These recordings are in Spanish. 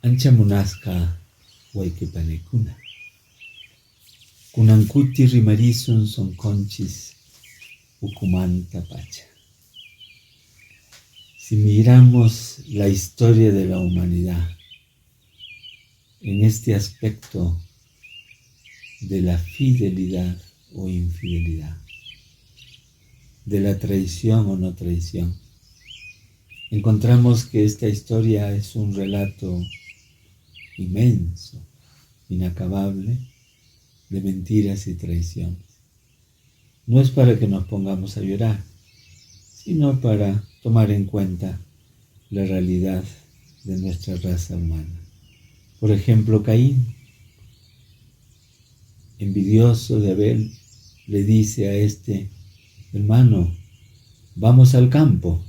Ancha munasqa wayqipanikuna. Kunankuti rimarisun sonqonchis ukumanta pacha. Si miramos la historia de la humanidad en este aspecto de la fidelidad o infidelidad, de la traición o no traición, encontramos que esta historia es un relato inmenso, inacabable, de mentiras y traiciones. No es para que nos pongamos a llorar, sino para tomar en cuenta la realidad de nuestra raza humana. Por ejemplo, Caín, envidioso de Abel, le dice a este: hermano, vamos al campo.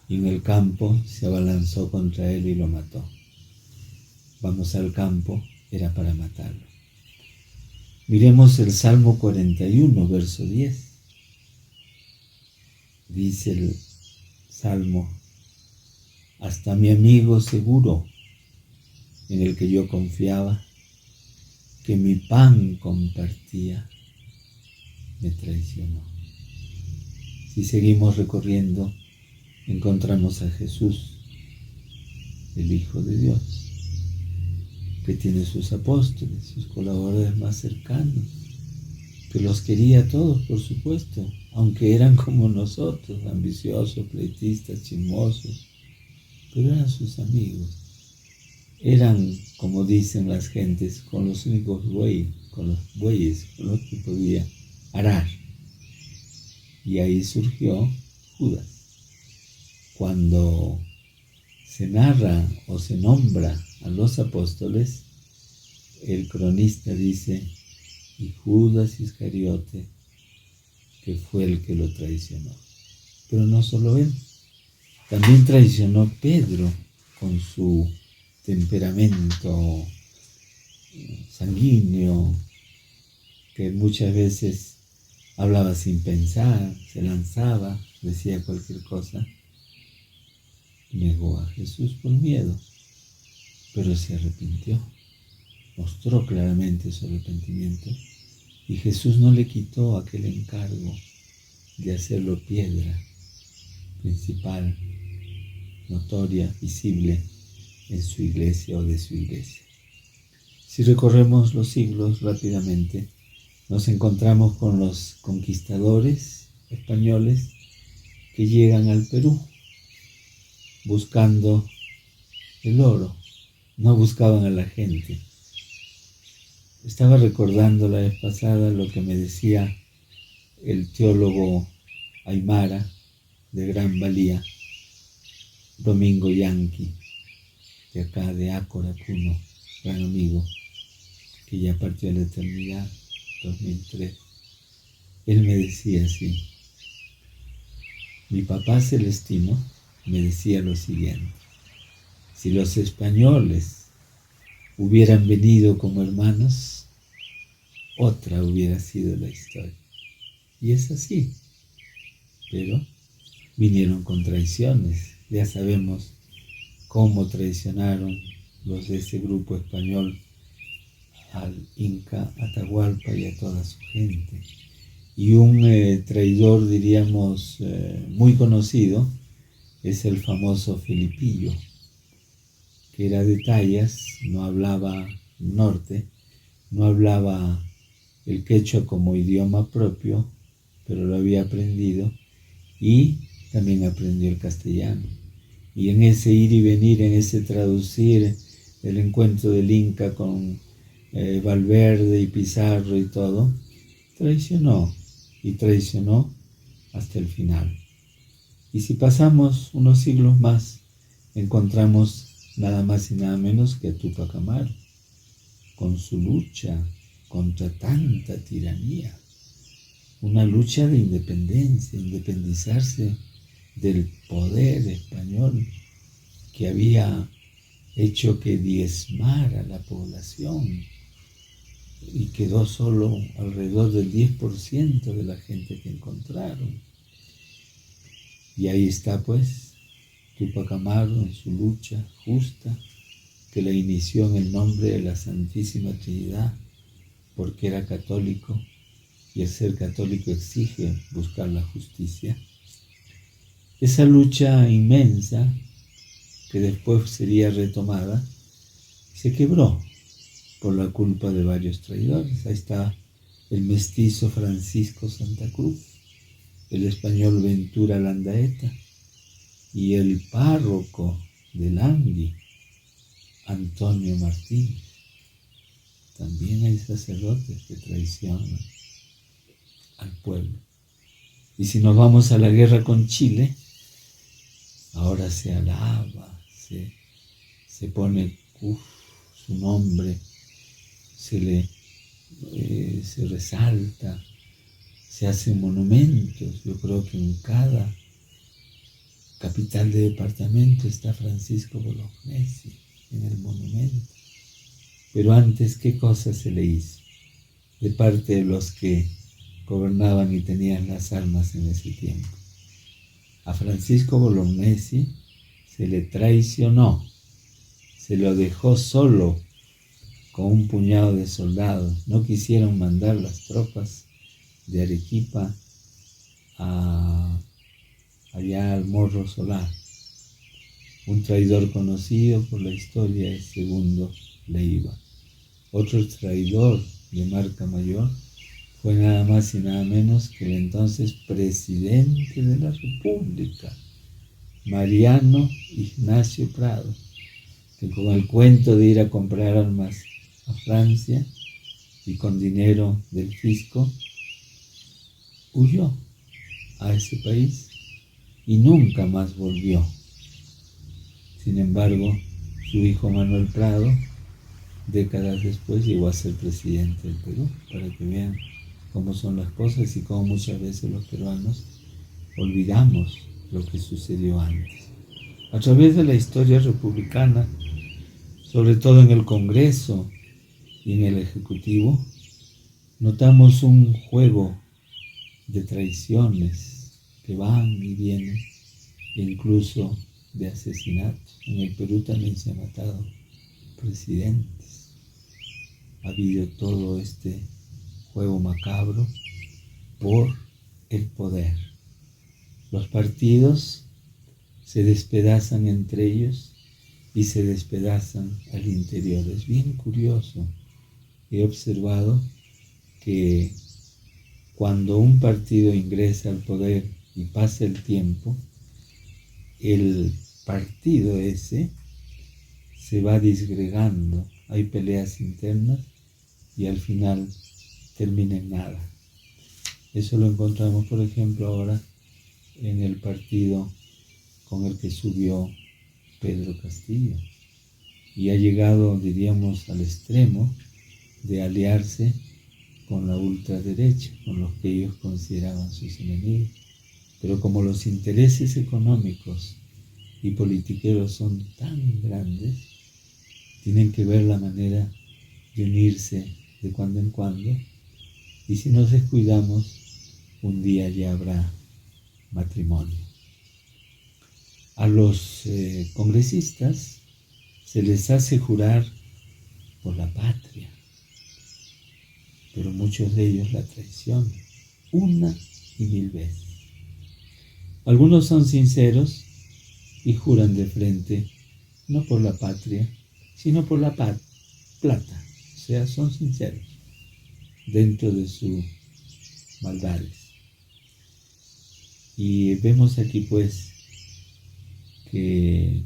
Y en el campo se abalanzó contra él y lo mató. Vamos al campo era para matarlo. Miremos el Salmo 41, verso 10. Dice el Salmo: hasta mi amigo seguro, en el que yo confiaba, que mi pan compartía, me traicionó. Si seguimos recorriendo, encontramos a Jesús, el Hijo de Dios, que tiene sus apóstoles, sus colaboradores más cercanos, que los quería a todos, por supuesto, aunque eran como nosotros, ambiciosos, pleitistas, chismosos, pero eran sus amigos. Eran, como dicen las gentes, con los únicos bueyes con los que podía arar. Y ahí surgió Judas. Cuando se narra o se nombra a los apóstoles, el cronista dice: y Judas Iscariote, que fue el que lo traicionó. Pero no solo él, también traicionó Pedro con su temperamento sanguíneo, que muchas veces hablaba sin pensar, se lanzaba, decía cualquier cosa. Negó a Jesús por miedo, pero se arrepintió, mostró claramente su arrepentimiento, y Jesús no le quitó aquel encargo de hacerlo piedra principal, notoria, visible en su iglesia o de su iglesia. Si recorremos los siglos rápidamente, nos encontramos con los conquistadores españoles que llegan al Perú buscando el oro, no buscaban a la gente. Estaba recordando la vez pasada lo que me decía el teólogo aymara de gran valía, Domingo Yanqui, de acá de Ácora, Puno, gran amigo, que ya partió a la eternidad, 2003. Él me decía así: mi papá celestino me decía lo siguiente: si los españoles hubieran venido como hermanos, otra hubiera sido la historia. Y es así, pero vinieron con traiciones. Ya sabemos cómo traicionaron los de ese grupo español al Inca Atahualpa y a toda su gente. Y un traidor, diríamos, muy conocido, es el famoso Felipillo, que era de Tayas, no hablaba norte, no hablaba el quechua como idioma propio, pero lo había aprendido, y también aprendió el castellano. Y en ese ir y venir, en ese traducir el encuentro del Inca con Valverde y Pizarro y todo, traicionó, y traicionó hasta el final. Y si pasamos unos siglos más, encontramos nada más y nada menos que a Túpac Amaru, con su lucha contra tanta tiranía, una lucha de independencia, independizarse del poder español que había hecho que diezmara la población y quedó solo alrededor del 10% de la gente que encontraron. Y ahí está pues Túpac Amaru en su lucha justa que la inició en el nombre de la Santísima Trinidad, porque era católico, y el ser católico exige buscar la justicia. Esa lucha inmensa, que después sería retomada, se quebró por la culpa de varios traidores. Ahí está el mestizo Francisco Santa Cruz, el español Ventura Landaeta y el párroco de Langui, Antonio Martín. También hay sacerdotes que traicionan al pueblo. Y si nos vamos a la guerra con Chile, ahora se alaba, se pone su nombre, se resalta, se hacen monumentos. Yo creo que en cada capital de departamento está Francisco Bolognesi en el monumento. Pero antes, ¿qué cosa se le hizo de parte de los que gobernaban y tenían las armas en ese tiempo? A Francisco Bolognesi se le traicionó, se lo dejó solo con un puñado de soldados. No quisieron mandar las tropas de Arequipa allá al Morro Solar. Un traidor conocido por la historia es Segundo Leiva. Otro traidor de marca mayor fue nada más y nada menos que el entonces presidente de la República, Mariano Ignacio Prado, que con el cuento de ir a comprar armas a Francia y con dinero del fisco, huyó a ese país y nunca más volvió. Sin embargo, su hijo Manuel Prado, décadas después, llegó a ser presidente del Perú, para que vean cómo son las cosas y cómo muchas veces los peruanos olvidamos lo que sucedió antes. A través de la historia republicana, sobre todo en el Congreso y en el Ejecutivo, notamos un juego de traiciones que van y vienen, e incluso de asesinatos. En el Perú también se han matado presidentes. Ha habido todo este juego macabro por el poder. Los partidos se despedazan entre ellos y se despedazan al interior. Es bien curioso. He observado que cuando un partido ingresa al poder y pasa el tiempo, el partido ese se va disgregando. Hay peleas internas y al final termina en nada. Eso lo encontramos, por ejemplo, ahora en el partido con el que subió Pedro Castillo, y ha llegado, diríamos, al extremo de aliarse con la ultraderecha, con los que ellos consideraban sus enemigos. Pero como los intereses económicos y politiqueros son tan grandes, tienen que ver la manera de unirse de cuando en cuando, y si nos descuidamos, un día ya habrá matrimonio. A los congresistas se les hace jurar por la patria, pero muchos de ellos la traicionan una y mil veces. Algunos son sinceros y juran de frente, no por la patria, sino por la plata. O sea, son sinceros dentro de sus maldades. Y vemos aquí pues que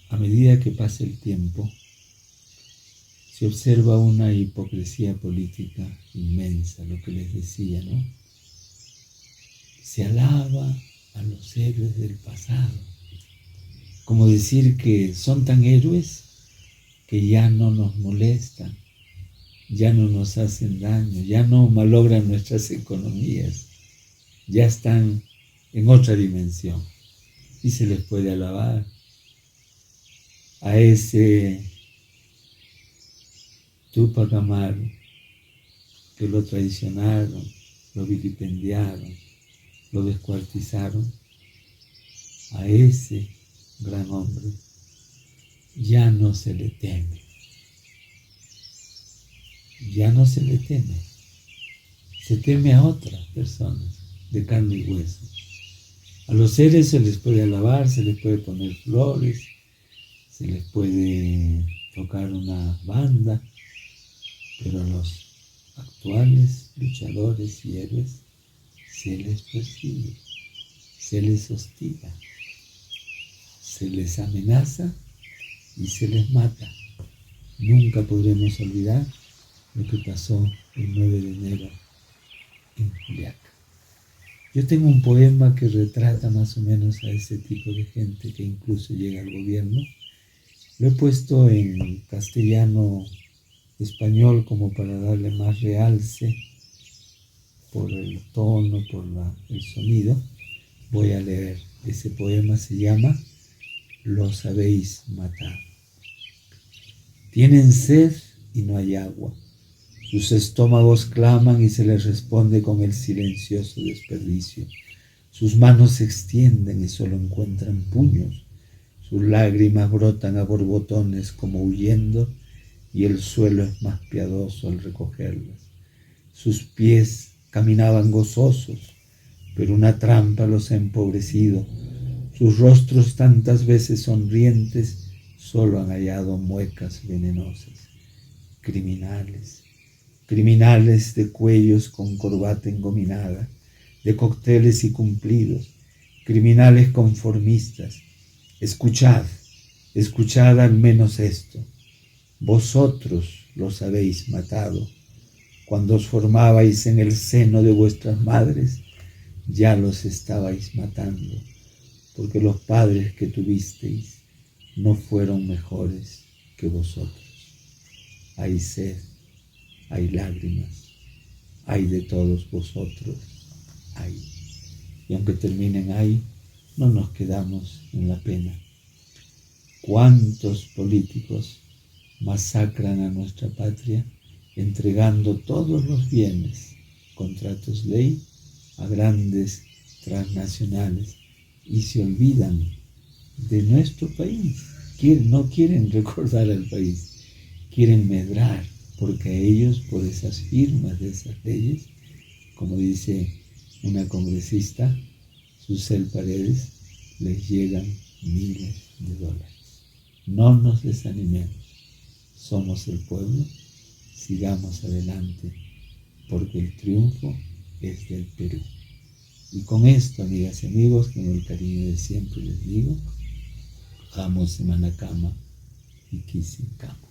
a medida que pasa el tiempo, se observa una hipocresía política inmensa, lo que les decía, ¿no? Se alaba a los héroes del pasado, como decir que son tan héroes que ya no nos molestan, ya no nos hacen daño, ya no malogran nuestras economías, ya están en otra dimensión y se les puede alabar. A ese Túpac Amaru, que lo traicionaron, lo vilipendiaron, lo descuartizaron, a ese gran hombre ya no se le teme, ya no se le teme, se teme a otras personas de carne y hueso. A los seres se les puede alabar, se les puede poner flores, se les puede tocar una banda, pero a los actuales luchadores y héroes se les persigue, se les hostiga, se les amenaza y se les mata. Nunca podremos olvidar lo que pasó el 9 de enero en Juliaca. Yo tengo un poema que retrata más o menos a ese tipo de gente que incluso llega al gobierno. Lo he puesto en castellano español como para darle más realce por el tono, por el sonido. Voy a leer. Ese poema se llama Los habéis matado. Tienen sed y no hay agua. Sus estómagos claman y se les responde con el silencioso desperdicio. Sus manos se extienden y solo encuentran puños. Sus lágrimas brotan a borbotones como huyendo y el suelo es más piadoso al recogerlas. Sus pies caminaban gozosos, pero una trampa los ha empobrecido. Sus rostros tantas veces sonrientes solo han hallado muecas venenosas. Criminales, criminales de cuellos con corbata engominada, de cócteles y cumplidos, criminales conformistas. Escuchad, escuchad al menos esto. Vosotros los habéis matado. Cuando os formabais en el seno de vuestras madres, ya los estabais matando, porque los padres que tuvisteis no fueron mejores que vosotros. Hay sed, hay lágrimas, hay de todos vosotros, hay. Y aunque terminen ahí, no nos quedamos en la pena. ¿Cuántos políticos masacran a nuestra patria entregando todos los bienes, contratos ley, a grandes transnacionales y se olvidan de nuestro país? No quieren recordar al país, quieren medrar, porque a ellos, por esas firmas de esas leyes, como dice una congresista, Susel Paredes, les llegan miles de dólares. No nos desanimemos, somos el pueblo, sigamos adelante, porque el triunfo es del Perú. Y con esto, amigas y amigos, con el cariño de siempre les digo, Ramos Manacama y Kisinkama.